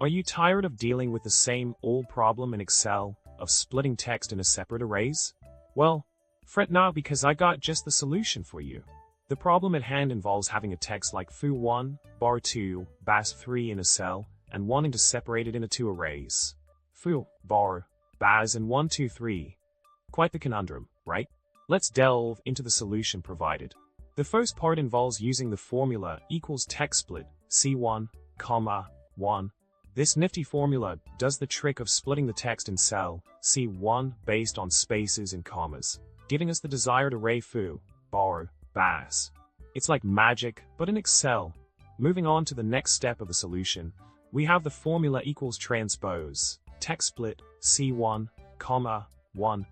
Are you tired of dealing with the same old problem in Excel of splitting text into separate arrays? Well, fret not, because I got just the solution for you. The problem at hand involves having a text like foo1, bar2, bas3 in a cell, and wanting to separate it into two arrays. Foo, bar, bas, and 1, 2, 3. Quite the conundrum, right? Let's delve into the solution provided. The first part involves using the formula equals TEXTSPLIT C1, 1. This nifty formula does the trick of splitting the text in cell C1 based on spaces and commas, giving us the desired array foo, bar, bas. It's like magic, but in Excel. Moving on to the next step of the solution, we have the formula equals transpose, TEXTSPLIT C1, 1.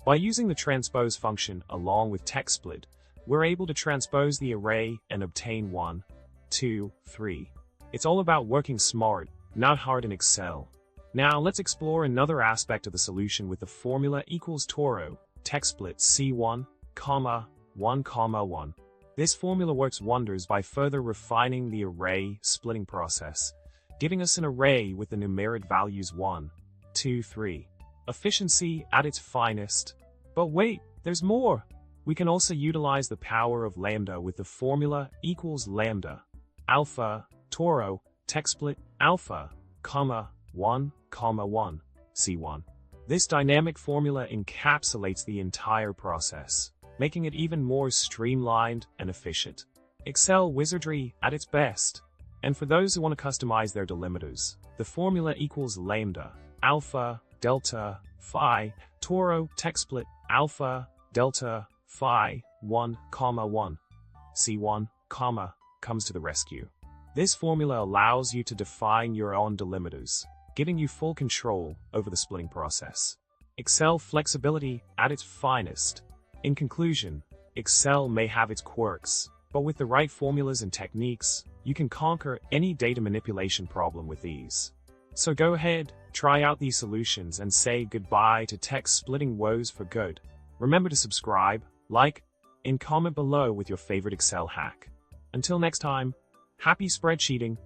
By using the transpose function along with TEXTSPLIT, we're able to transpose the array and obtain 1, 2, 3. It's all about working smart, not hard in Excel. Now let's explore another aspect of the solution with the formula equals TOROW, TEXTSPLIT C1, 1. This formula works wonders by further refining the array splitting process, giving us an array with the numeric values 1, 2, 3. Efficiency at its finest. But wait, there's more! We can also utilize the power of lambda with the formula equals lambda, alpha, TOROW, TEXTSPLIT, alpha, 1, C1. This dynamic formula encapsulates the entire process, making it even more streamlined and efficient. Excel wizardry at its best. And for those who want to customize their delimiters, the formula equals lambda, alpha, delta, phi, TOROW, TEXTSPLIT, alpha, delta, phi, 1, C1, comes to the rescue. This formula allows you to define your own delimiters, giving you full control over the splitting process. Excel flexibility at its finest. In conclusion, Excel may have its quirks, but with the right formulas and techniques, you can conquer any data manipulation problem with ease. So go ahead, try out these solutions and say goodbye to text splitting woes for good. Remember to subscribe, like, and comment below with your favorite Excel hack. Until next time, happy spreadsheeting!